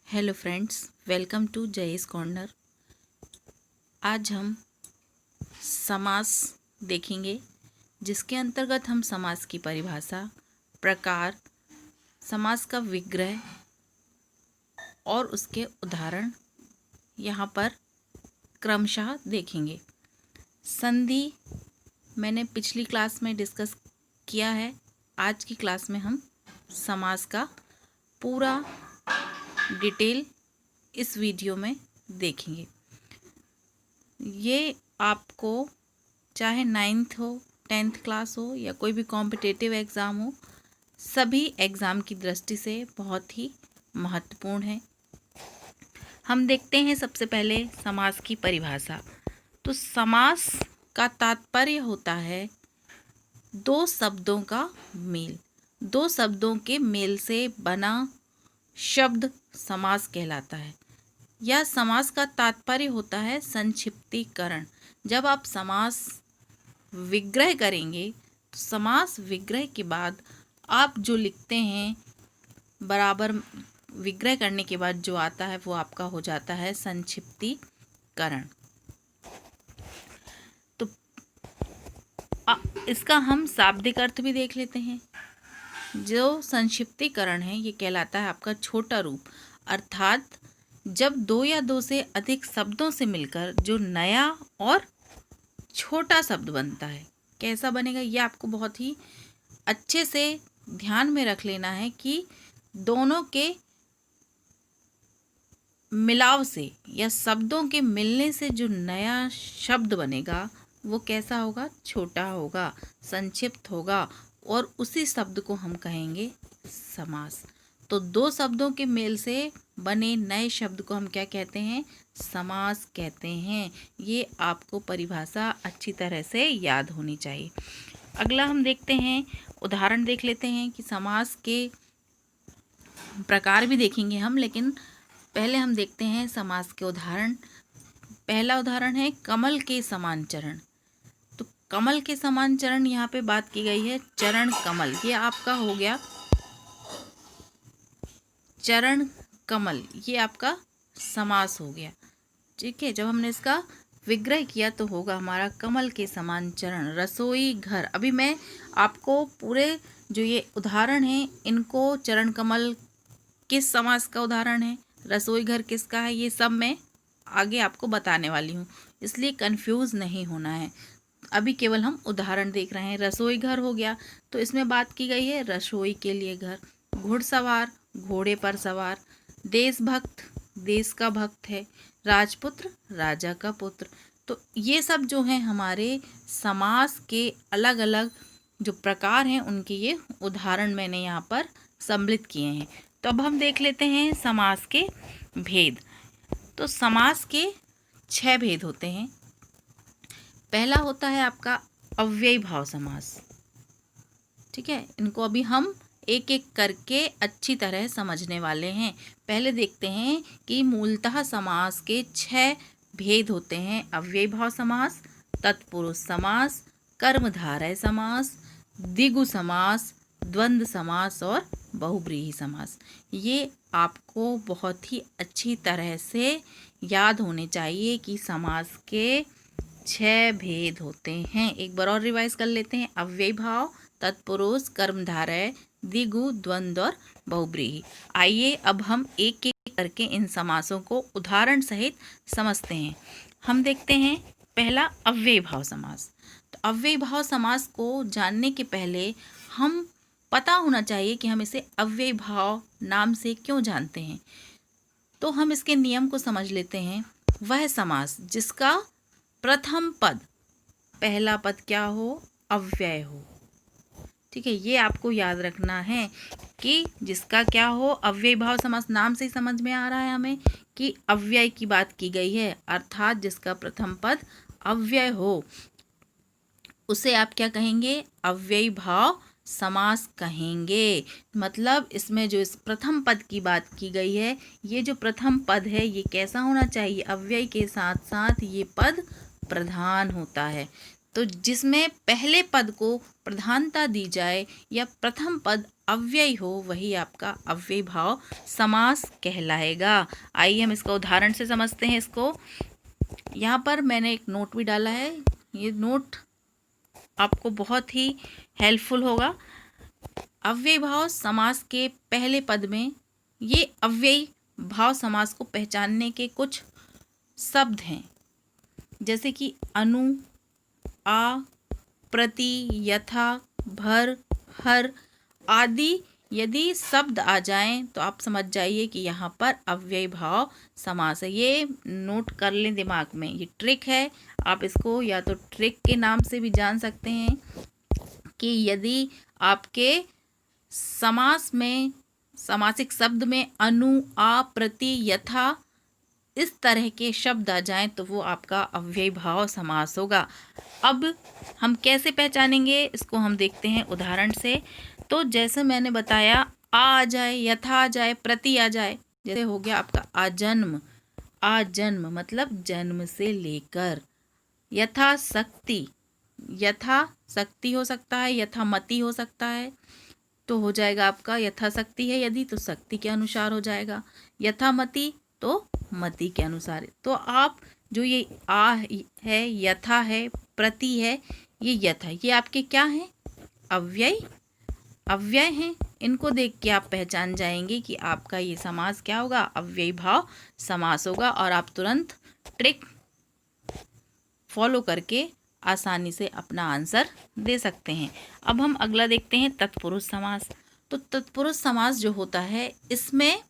Hello friends, welcome to Jayesh Corner. आज हम समास देखेंगे, जिसके अंतर्गत हम समास की परिभाषा, प्रकार, समास का विग्रह और उसके उदाहरण यहाँ पर क्रमशः देखेंगे। संधि मैंने पिछली क्लास में डिस्कस किया है। आज की क्लास में हम समास का पूरा डिटेल इस वीडियो में देखेंगे। ये आपको चाहे 9th हो, 10th क्लास हो या कोई भी कॉम्पिटिटिव एग्ज़ाम हो, सभी एग्ज़ाम की दृष्टि से बहुत ही महत्वपूर्ण है। हम देखते हैं सबसे पहले समास की परिभाषा। तो समास का तात्पर्य होता है दो शब्दों का मेल। दो शब्दों के मेल से बना शब्द समास कहलाता है। यह समास का तात्पर्य होता है संक्षिप्तीकरण। जब आप समास विग्रह करेंगे तो समास विग्रह के बाद आप जो लिखते हैं, बराबर विग्रह करने के बाद जो आता है वो आपका हो जाता है संक्षिप्तीकरण। तो इसका हम शाब्दिक अर्थ भी देख लेते हैं। जो संक्षिप्तीकरण है ये कहलाता है आपका छोटा रूप, अर्थात जब दो या दो से अधिक शब्दों से मिलकर जो नया और छोटा शब्द बनता है। कैसा बनेगा ये आपको बहुत ही अच्छे से ध्यान में रख लेना है कि दोनों के मिलाव से या शब्दों के मिलने से जो नया शब्द बनेगा वो कैसा होगा, छोटा होगा, संक्षिप्त होगा, और उसी शब्द को हम कहेंगे समास। तो दो शब्दों के मेल से बने नए शब्द को हम क्या कहते हैं, समास कहते हैं। ये आपको परिभाषा अच्छी तरह से याद होनी चाहिए। अगला हम देखते हैं, उदाहरण देख लेते हैं कि समास के प्रकार भी देखेंगे हम, लेकिन पहले हम देखते हैं समास के उदाहरण। पहला उदाहरण है कमल के समान चरण। तो कमल के समान चरण यहाँ पे बात की गई है चरण कमल। ये आपका हो गया चरण कमल, ये आपका समास हो गया। ठीक है, जब हमने इसका विग्रह किया तो होगा हमारा कमल के समान चरण। रसोई घर, अभी मैं आपको पूरे जो ये उदाहरण हैं इनको, चरण कमल किस समास का उदाहरण है, रसोई घर किसका है, ये सब मैं आगे आपको बताने वाली हूँ, इसलिए कंफ्यूज नहीं होना है। अभी केवल हम उदाहरण देख रहे हैं। रसोई घर हो गया तो इसमें बात की गई है रसोई के लिए घर। घुड़सवार, घोड़े पर सवार। देशभक्त, देश का भक्त है। राजपुत्र, राजा का पुत्र। तो ये सब जो हैं हमारे समास के अलग अलग जो प्रकार हैं उनके ये उदाहरण मैंने यहाँ पर सम्मिलित किए हैं। तो अब हम देख लेते हैं समास के भेद। तो समास के 6 भेद होते हैं। पहला होता है आपका अव्ययी भाव समास। ठीक है, इनको अभी हम एक एक करके अच्छी तरह समझने वाले हैं। पहले देखते हैं कि मूलतः समास के 6 भेद होते हैं। अव्ययी भाव समास, तत्पुरुष समास, कर्मधारय समास, द्विगु समास, द्वंद्व समास और बहुव्रीहि समास। ये आपको बहुत ही अच्छी तरह से याद होने चाहिए कि समास के 6 भेद होते हैं। एक बार और रिवाइज कर लेते हैं। अव्ययी भाव, तत्पुरुष, कर्मधारय, द्विगु, द्वंद्व और बहुव्रीहि। आइए अब हम एक एक करके इन समासों को उदाहरण सहित समझते हैं। हम देखते हैं पहला अव्ययी भाव समास। तो अव्ययी भाव समास को जानने के पहले हम पता होना चाहिए कि हम इसे अव्ययी भाव नाम से क्यों जानते हैं। तो हम इसके नियम को समझ लेते हैं। वह समास जिसका प्रथम पद, पहला पद क्या हो, अव्यय हो। ठीक है, ये आपको याद रखना है कि जिसका क्या हो, अव्ययी भाव समास। नाम से ही समझ में आ रहा है हमें कि अव्यय की बात की गई है, अर्थात जिसका प्रथम पद अव्यय हो उसे आप क्या कहेंगे, अव्ययी भाव समास कहेंगे। मतलब इसमें जो इस प्रथम पद की बात की गई है, ये जो प्रथम पद है ये कैसा होना चाहिए, अव्यय के साथ साथ ये पद प्रधान होता है। तो जिसमें पहले पद को प्रधानता दी जाए या प्रथम पद अव्ययी हो वही आपका अव्ययी भाव समास कहलाएगा। आइए हम इसका उदाहरण से समझते हैं इसको। यहाँ पर मैंने एक नोट भी डाला है, ये नोट आपको बहुत ही हेल्पफुल होगा। अव्ययी भाव समास के पहले पद में ये अव्ययी भाव समास को पहचानने के कुछ शब्द हैं, जैसे कि अनु, आ, प्रति, यथा, भर, हर आदि। यदि शब्द आ जाएं तो आप समझ जाइए कि यहाँ पर अव्ययी भाव समास है। ये नोट कर लें दिमाग में, ये ट्रिक है। आप इसको या तो ट्रिक के नाम से भी जान सकते हैं कि यदि आपके समास में समासिक शब्द में अनु, आ, प्रति, यथा इस तरह के शब्द आ जाएं तो वो आपका अव्ययी भाव समास होगा। अब हम कैसे पहचानेंगे इसको हम देखते हैं उदाहरण से। तो जैसे मैंने बताया, आ जाए, यथा आ जाए, प्रति आ जाए। जैसे हो गया आपका आजन्म, आजन्म मतलब जन्म से लेकर। यथाशक्ति, यथाशक्ति हो सकता है, यथामति हो सकता है, तो हो जाएगा आपका यथाशक्ति है यदि तो शक्ति के अनुसार हो जाएगा, यथामति तो मति के अनुसार। तो आप जो ये आ है, यथा है, प्रति है, ये यथा, ये आपके क्या हैं? अव्यय, अव्यय हैं। इनको देख के आप पहचान जाएंगे कि आपका ये समास क्या होगा, अव्ययी भाव समास होगा। और आप तुरंत ट्रिक फॉलो करके आसानी से अपना आंसर दे सकते हैं। अब हम अगला देखते हैं तत्पुरुष समास। तो तत्पुरुष समास जो होता है इसमें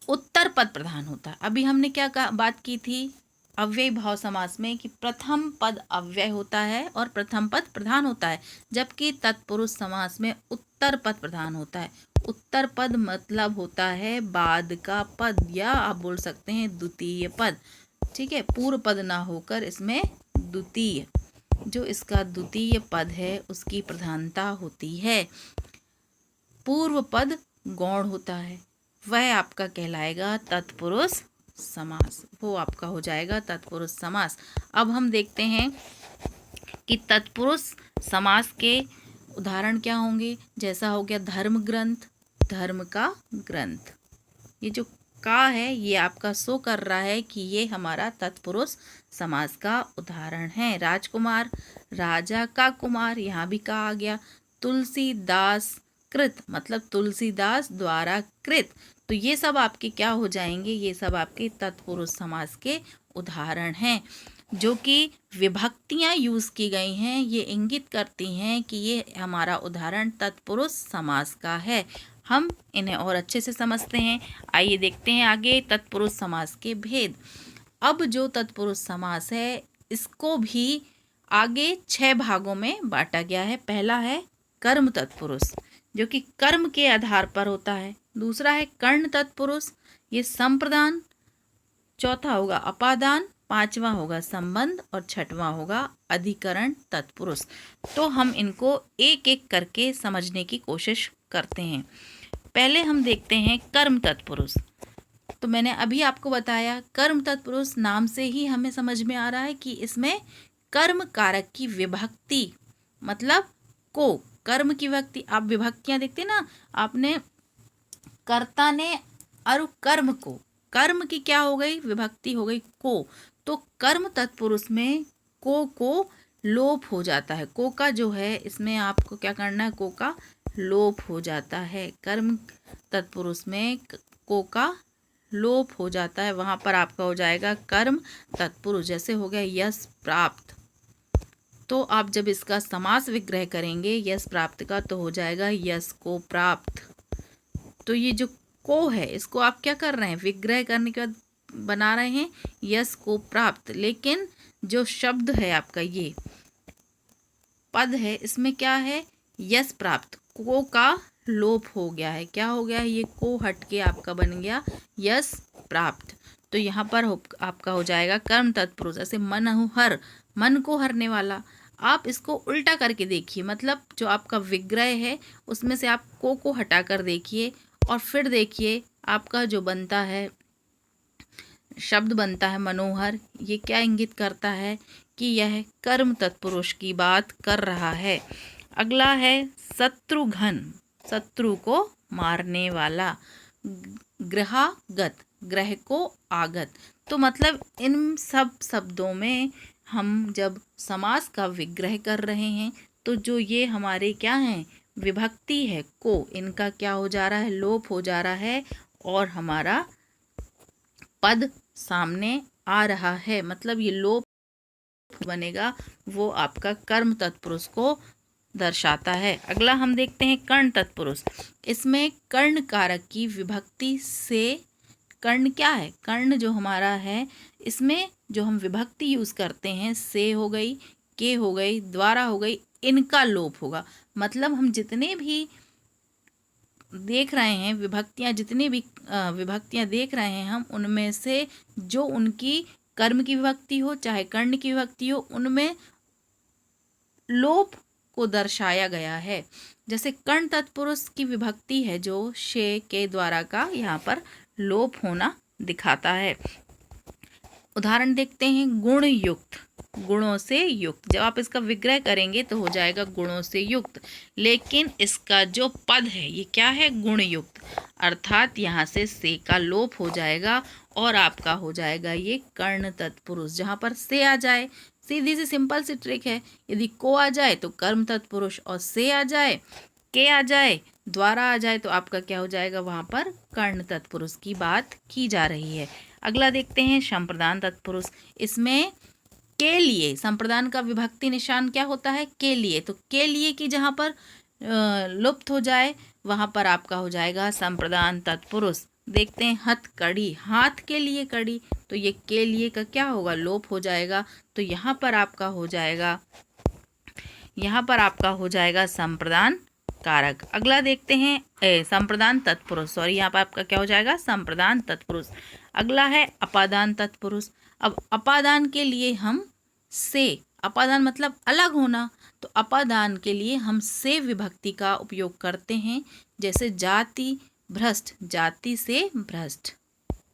उत्तर पद प्रधान होता है। अभी हमने क्या बात की थी अव्ययी भाव समास में कि प्रथम पद अव्यय होता है और प्रथम पद प्रधान होता है, जबकि तत्पुरुष समास में उत्तर पद प्रधान होता है। उत्तर पद मतलब होता है बाद का पद, या आप बोल सकते हैं द्वितीय पद। ठीक है, पूर्व पद ना होकर इसमें द्वितीय, जो इसका द्वितीय पद है उसकी प्रधानता होती है। पूर्व पद गौण होता है, वह आपका कहलाएगा तत्पुरुष समास, वो आपका हो जाएगा तत्पुरुष समास। अब हम देखते हैं कि तत्पुरुष समास के उदाहरण क्या होंगे। जैसा हो गया धर्म ग्रंथ, धर्म का ग्रंथ। ये जो का है ये आपका शो कर रहा है कि ये हमारा तत्पुरुष समास का उदाहरण है। राजकुमार, राजा का कुमार, यहाँ भी का आ गया। तुलसीदास कृत मतलब तुलसीदास द्वारा कृत, तो ये सब आपके क्या हो जाएंगे, ये सब आपके तत्पुरुष समास के उदाहरण हैं। जो कि विभक्तियां यूज़ की गई हैं ये इंगित करती हैं कि ये हमारा उदाहरण तत्पुरुष समास का है। हम इन्हें और अच्छे से समझते हैं। आइए देखते हैं आगे तत्पुरुष समास के भेद। अब जो तत्पुरुष समास है इसको भी आगे 6 भागों में बांटा गया है। पहला है कर्म तत्पुरुष, जो कि कर्म के आधार पर होता है। दूसरा है कर्ण तत्पुरुष, ये संप्रदान। चौथा होगा अपादान, पांचवा होगा संबंध और छठवां होगा अधिकरण तत्पुरुष। तो हम इनको एक एक करके समझने की कोशिश करते हैं। पहले हम देखते हैं कर्म तत्पुरुष। तो मैंने अभी आपको बताया कर्म तत्पुरुष नाम से ही हमें समझ में आ रहा है कि इसमें कर्म कारक की विभक्ति मतलब को, कर्म की विभक्ति। आप विभक्तियां देखते ना, आपने कर्ता ने और कर्म को, कर्म की क्या हो गई विभक्ति हो गई को, तो कर्म तत्पुरुष में को लोप हो जाता है। को का जो है इसमें आपको क्या करना है, को का लोप हो जाता है। कर्म तत्पुरुष में को का लोप हो जाता है, वहाँ पर आपका हो जाएगा कर्म तत्पुरुष। जैसे हो गया यश प्राप्त, तो आप जब इसका समास विग्रह करेंगे यश प्राप्त का तो हो जाएगा यश को प्राप्त। तो ये जो को है इसको आप क्या कर रहे हैं, विग्रह करने के बाद बना रहे हैं यश को प्राप्त। लेकिन जो शब्द है आपका ये पद है इसमें क्या है, यश प्राप्त, को का लोप हो गया है। क्या हो गया है, ये को हट के आपका बन गया यश प्राप्त। तो यहाँ पर आपका हो जाएगा कर्म तत्पुरुष। ऐसे मन हर, मन को हरने वाला। आप इसको उल्टा करके देखिए, मतलब जो आपका विग्रह है उसमें से आप को हटा कर देखिए और फिर देखिए आपका जो बनता है शब्द बनता है मनोहर। ये क्या इंगित करता है कि यह कर्म तत्पुरुष की बात कर रहा है। अगला है शत्रुघ्न, शत्रु को मारने वाला। ग्रहागत, ग्रह को आगत। तो मतलब इन सब शब्दों में हम जब समास का विग्रह कर रहे हैं तो जो ये हमारे क्या हैं, विभक्ति है को, इनका क्या हो जा रहा है, लोप हो जा रहा है और हमारा पद सामने आ रहा है। मतलब ये लोप बनेगा वो आपका कर्म तत्पुरुष को दर्शाता है। अगला हम देखते हैं कर्ण तत्पुरुष। इसमें कर्ण कारक की विभक्ति से, कर्ण क्या है, कर्ण जो हमारा है इसमें जो हम विभक्ति यूज करते हैं से हो गई, के हो गई, द्वारा हो गई, इनका लोप होगा। मतलब हम जितने भी देख रहे हैं विभक्तियां, जितनी भी विभक्तियां देख रहे हैं हम, उनमें से जो उनकी कर्म की विभक्ति हो चाहे कर्ण की विभक्ति हो, उनमें लोप को दर्शाया गया है। जैसे कर्ण तत्पुरुष की विभक्ति है जो शे के द्वारा का यहाँ पर लोप होना दिखाता है। उदाहरण देखते हैं गुण युक्त, गुणों से युक्त। जब आप इसका विग्रह करेंगे तो हो जाएगा गुणों से युक्त, लेकिन इसका जो पद है ये क्या है, गुण युक्त, अर्थात यहाँ से का लोप हो जाएगा और आपका हो जाएगा ये कर्ण तत्पुरुष। जहाँ पर से आ जाए, सीधी सी सिंपल सी ट्रिक है, यदि को आ जाए तो कर्म तत्पुरुष और से आ जाए, के आ जाए, द्वारा आ जाए तो आपका क्या हो जाएगा, वहाँ पर कर्ण तत्पुरुष की बात की जा रही है। अगला देखते हैं संप्रदान तत्पुरुष। इसमें के लिए, संप्रदान का विभक्ति निशान क्या होता है, के लिए। तो के लिए की जहाँ पर लुप्त हो जाए वहाँ पर आपका हो जाएगा संप्रदान तत्पुरुष। देखते हैं हथकड़ी, हाथ के लिए कड़ी, तो ये के लिए का क्या होगा, लोप हो जाएगा। तो यहाँ पर आपका हो जाएगा, यहाँ पर आपका हो जाएगा संप्रदान कारक। अगला देखते हैं संप्रदान तत्पुरुष, सॉरी यहाँ पर आपका क्या हो जाएगा, संप्रदान तत्पुरुष। अगला है अपादान तत्पुरुष। अब अपादान के लिए हम से, अपादान मतलब अलग होना, तो अपादान के लिए हम से विभक्ति का उपयोग करते हैं। जैसे जाति भ्रष्ट, जाति से भ्रष्ट,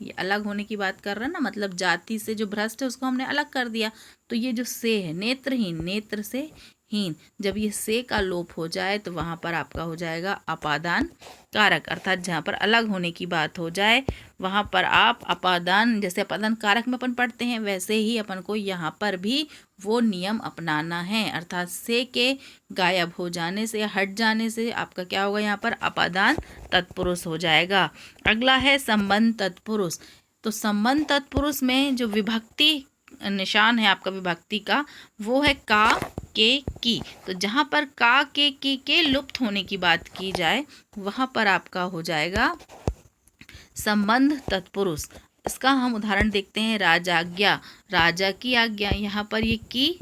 ये अलग होने की बात कर रहा है ना, मतलब जाति से जो भ्रष्ट है उसको हमने अलग कर दिया। तो ये जो से है, नेत्रहीन, नेत्र से हीन, जब ये से का लोप हो जाए तो वहाँ पर आपका हो जाएगा अपादान कारक, अर्थात जहाँ पर अलग होने की बात हो जाए वहाँ पर आप अपादान, जैसे अपादान कारक में अपन पढ़ते हैं वैसे ही अपन को यहाँ पर भी वो नियम अपनाना है। अर्थात से के गायब हो जाने से, हट जाने से आपका क्या होगा, यहाँ पर अपादान तत्पुरुष हो जाएगा। अगला है संबंध तत्पुरुष। तो संबंध तत्पुरुष में जो विभक्ति निशान है आपका विभक्ति का, वो है का, के, की। तो जहाँ पर का, के, की के लुप्त होने की बात की जाए वहाँ पर आपका हो जाएगा संबंध तत्पुरुष। इसका हम उदाहरण देखते हैं राजाज्ञा, राजा की आज्ञा, यहाँ पर ये की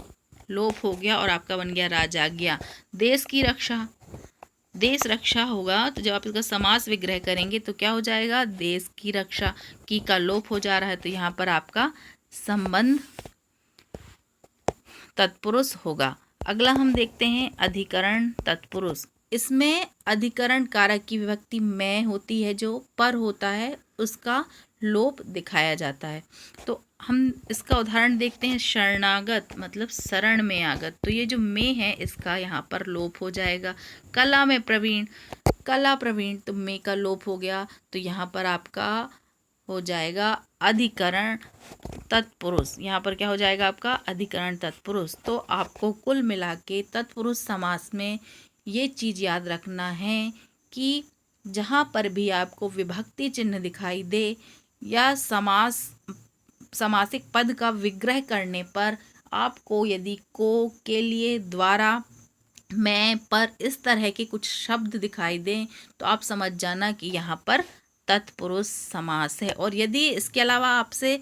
लोप हो गया और आपका बन गया राजाज्ञा। देश की रक्षा, देश रक्षा होगा, तो जब आप इसका समास विग्रह करेंगे तो क्या हो जाएगा, देश की रक्षा, की का लोप हो जा रहा है तो यहाँ पर आपका संबंध तत्पुरुष होगा। अगला हम देखते हैं अधिकरण तत्पुरुष। इसमें अधिकरण कारक की विभक्ति में होती है, जो पर होता है उसका लोप दिखाया जाता है। तो हम इसका उदाहरण देखते हैं शरणागत, मतलब शरण में आगत, तो ये जो में है इसका यहाँ पर लोप हो जाएगा। कला में प्रवीण, कला प्रवीण, तो में का लोप हो गया तो यहाँ पर आपका हो जाएगा अधिकरण तत्पुरुष। यहाँ पर क्या हो जाएगा आपका अधिकरण तत्पुरुष। तो आपको कुल मिला के तत्पुरुष समास में ये चीज़ याद रखना है कि जहाँ पर भी आपको विभक्ति चिन्ह दिखाई दे या समासिक पद का विग्रह करने पर आपको यदि को, के लिए, द्वारा, मैं, पर इस तरह के कुछ शब्द दिखाई दें तो आप समझ जाना कि यहाँ पर तत्पुरुष समास है। और यदि इसके अलावा आपसे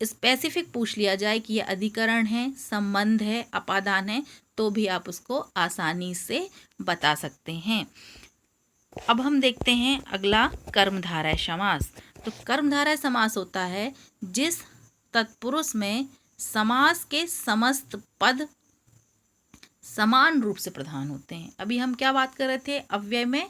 स्पेसिफिक पूछ लिया जाए कि ये अधिकरण है, संबंध है, अपादान है, तो भी आप उसको आसानी से बता सकते हैं। अब हम देखते हैं अगला कर्मधारय समास। तो कर्मधारय समास होता है जिस तत्पुरुष में समास के समस्त पद समान रूप से प्रधान होते हैं। अभी हम क्या बात कर रहे थे, अव्यय में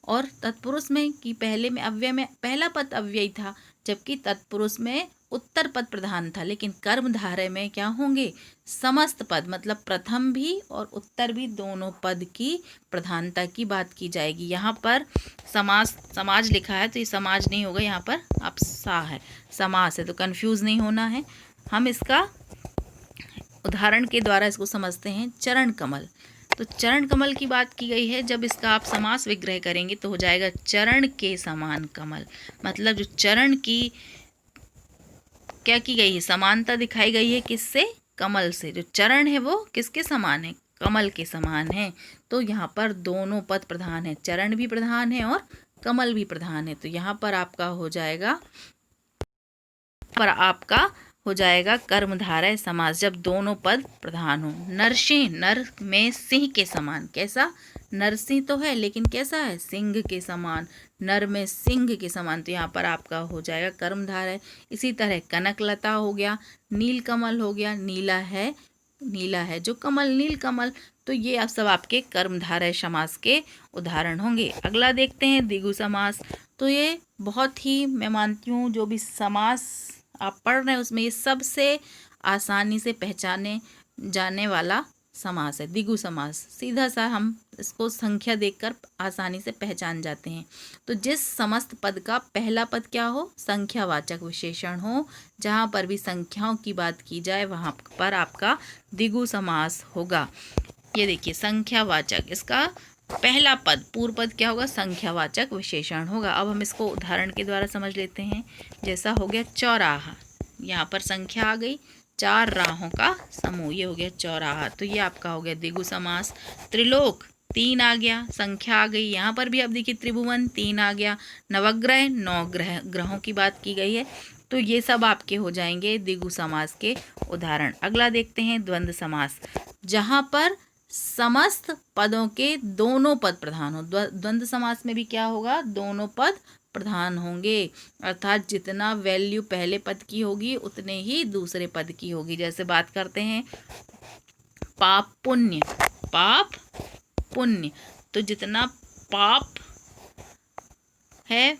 और तत्पुरुष में कि पहले में अव्यय में पहला पद अव्ययी था, जबकि तत्पुरुष में उत्तर पद प्रधान था। लेकिन कर्मधारय में क्या होंगे, समस्त पद, मतलब प्रथम भी और उत्तर भी दोनों पद की प्रधानता की बात की जाएगी। यहाँ पर समाज लिखा है तो ये समाज नहीं होगा, यहाँ पर आप सा है, समास है, तो कंफ्यूज नहीं होना है। हम इसका उदाहरण के द्वारा इसको समझते हैं। चरण कमल, तो चरण कमल की बात की गई है, जब इसका आप समास विग्रह करेंगे तो हो जाएगा चरण के समान कमल। मतलब जो चरण की क्या की गई है, समानता दिखाई गई है, किससे, कमल से। जो चरण है वो किसके समान है, कमल के समान है। तो यहाँ पर दोनों पद प्रधान है, चरण भी प्रधान है और कमल भी प्रधान है। तो यहाँ पर आपका हो जाएगा कर्मधारय समास, जब दोनों पद प्रधान हो। नरसिंह, नर में सिंह के समान, कैसा, नरसिंह तो है लेकिन कैसा है, सिंह के समान, नर में सिंह के समान, तो यहाँ पर आपका हो जाएगा कर्मधारय। इसी तरह कनकलता हो गया, नीलकमल हो गया, नीला है जो कमल, नील कमल। तो ये आप सब आपके कर्मधारय समास के उदाहरण होंगे। अगला देखते हैं द्विगु समास। तो ये बहुत ही, मैं मानती हूँ जो भी समास आप पढ़ रहे हैं उसमें ये सबसे आसानी से पहचाने जाने वाला समास है, द्विगु समास। सीधा सा हम इसको संख्या देखकर आसानी से पहचान जाते हैं। तो जिस समस्त पद का पहला पद क्या हो, संख्यावाचक विशेषण हो, जहाँ पर भी संख्याओं की बात की जाए वहाँ पर आपका द्विगु समास होगा। ये देखिए संख्यावाचक, इसका पहला पद पूर्व पद क्या होगा, संख्यावाचक विशेषण होगा। अब हम इसको उदाहरण के द्वारा समझ लेते हैं। जैसा हो गया चौराहा, यहाँ पर संख्या आ गई, 4 राहों का समूह, ये हो गया चौराहा, तो ये आपका हो गया द्विगु समास। त्रिलोक, 3 आ गया, संख्या आ गई, यहाँ पर भी अब देखिए त्रिभुवन 3 आ गया। नवग्रह, 9 ग्रहों की बात की गई है। तो ये सब आपके हो जाएंगे द्विगु समास के उदाहरण। अगला देखते हैं द्वंद्व समास, जहाँ पर समस्त पदों के दोनों पद प्रधान हो। द्वंद्व समास में भी क्या होगा, दोनों पद प्रधान होंगे, अर्थात जितना वैल्यू पहले पद की होगी उतने ही दूसरे पद की होगी। जैसे बात करते हैं पाप पुण्य, पाप पुण्य, तो जितना पाप है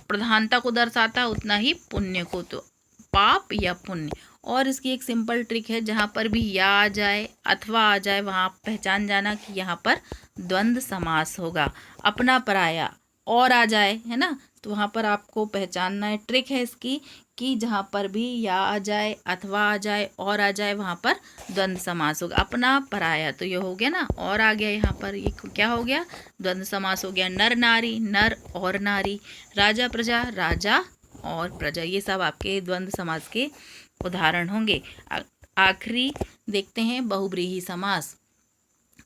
प्रधानता को दर्शाता है उतना ही पुण्य को, तो पाप या पुण्य। और इसकी एक सिंपल ट्रिक है, जहाँ पर भी या आ जाए अथवा आ जाए वहाँ आप पहचान जाना कि यहाँ पर द्वंद्व समास होगा। अपना पराया और आ जाए, है ना, तो वहाँ पर आपको पहचानना है, ट्रिक है इसकी, कि जहाँ पर भी या आ जाए अथवा आ जाए और आ जाए वहाँ पर द्वंद्व समास होगा। अपना पराया, तो ये हो गया ना, और आ गया यहाँ पर, ये क्या हो गया, द्वंद्व समास हो गया। नर नारी, नर और नारी। राजा प्रजा, राजा और प्रजा, ये सब आपके द्वंद्व समास के उदाहरण होंगे। आखिरी देखते हैं बहुव्रीहि समास।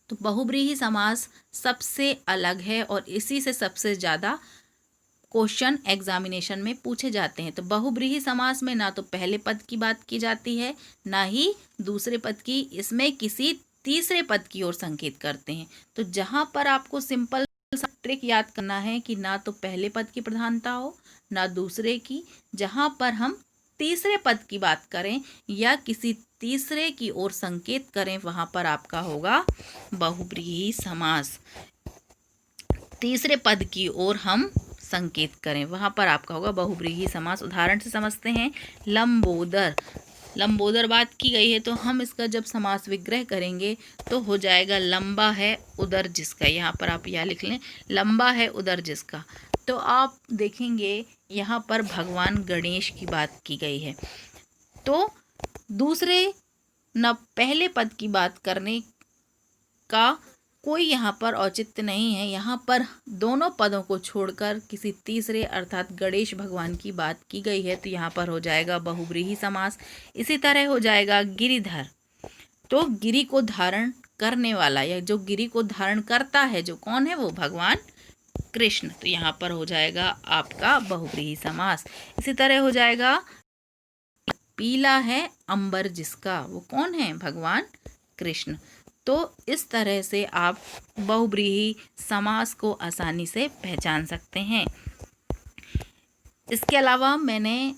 तो बहुव्रीहि समास सबसे अलग है और इसी से सबसे ज़्यादा क्वेश्चन एग्जामिनेशन में पूछे जाते हैं। तो बहुव्रीहि समास में ना तो पहले पद की बात की जाती है ना ही दूसरे पद की, इसमें किसी तीसरे पद की ओर संकेत करते हैं। तो जहाँ पर आपको सिंपल सा ट्रिक याद करना है कि ना तो पहले पद की प्रधानता हो ना दूसरे की, जहाँ पर हम तीसरे पद की बात करें या किसी तीसरे की ओर संकेत करें वहाँ पर आपका होगा बहुव्रीहि समास। तीसरे पद की ओर हम संकेत करें वहाँ पर आपका होगा बहुव्रीहि समास। उदाहरण से समझते हैं। लंबोदर, लंबोदर बात की गई है तो हम इसका जब समास विग्रह करेंगे तो हो जाएगा लंबा है उदर जिसका। यहाँ पर आप यह लिख लें, लंबा है उदर जिसका। तो आप देखेंगे यहाँ पर भगवान गणेश की बात की गई है, तो दूसरे न पहले पद की बात करने का कोई यहाँ पर औचित्य नहीं है। यहाँ पर दोनों पदों को छोड़कर किसी तीसरे अर्थात गणेश भगवान की बात की गई है, तो यहाँ पर हो जाएगा बहुव्रीहि समास। इसी तरह हो जाएगा गिरिधर, तो गिरि को धारण करने वाला या जो गिरि को धारण करता है, जो कौन है, वो भगवान कृष्ण, तो यहाँ पर हो जाएगा आपका बहुव्रीहि समास। इसी तरह हो जाएगा पीला है अंबर जिसका, वो कौन है, भगवान कृष्ण। तो इस तरह से आप बहुव्रीहि समास को आसानी से पहचान सकते हैं। इसके अलावा मैंने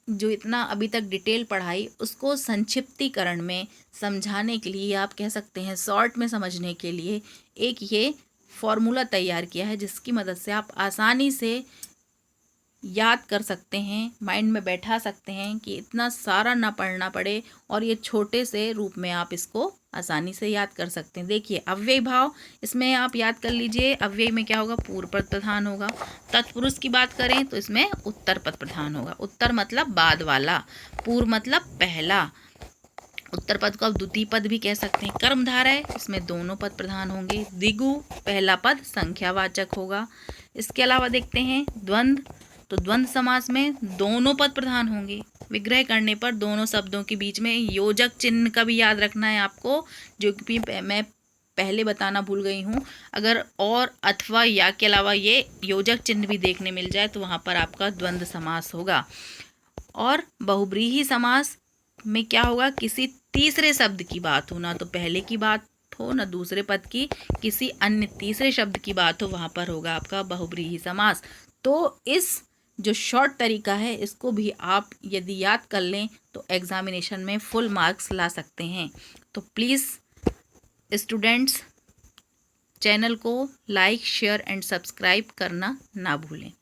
जो इतना अभी तक डिटेल पढ़ाई उसको संक्षिप्तीकरण में समझाने के लिए, आप कह सकते हैं शॉर्ट में समझने के लिए, एक ये फॉर्मूला तैयार किया है जिसकी मदद से आप आसानी से याद कर सकते हैं, माइंड में बैठा सकते हैं कि इतना सारा ना पढ़ना पड़े और ये छोटे से रूप में आप इसको आसानी से याद कर सकते हैं। देखिए अव्ययी भाव, इसमें आप याद कर लीजिए अव्ययी में क्या होगा, पूर्व पद प्रधान होगा। तत्पुरुष की बात करें तो इसमें उत्तर पद प्रधान होगा। उत्तर मतलब बाद वाला, पूर्व मतलब पहला। उत्तर पद को आप द्वितीय पद भी कह सकते हैं। कर्मधारय है, इसमें दोनों पद प्रधान होंगे। द्विगु, पहला पद संख्यावाचक होगा। इसके अलावा देखते हैं द्वंद्व, तो द्वंद्व समास में दोनों पद प्रधान होंगे। विग्रह करने पर दोनों शब्दों के बीच में योजक चिन्ह का भी याद रखना है आपको, जो कि मैं पहले बताना भूल गई हूँ। अगर और अथवा या के अलावा ये योजक चिन्ह भी देखने मिल जाए तो वहाँ पर आपका द्वंद्व समास होगा। और बहुब्रीहि समास में क्या होगा, किसी तीसरे शब्द की बात हो, ना तो पहले की बात हो ना दूसरे पद की, किसी अन्य तीसरे शब्द की बात हो, वहाँ पर होगा आपका बहुब्रीहि समास। तो इस जो शॉर्ट तरीका है इसको भी आप यदि याद कर लें तो एग्जामिनेशन में फुल मार्क्स ला सकते हैं। तो प्लीज़ स्टूडेंट्स चैनल को लाइक, शेयर एंड सब्सक्राइब करना ना भूलें।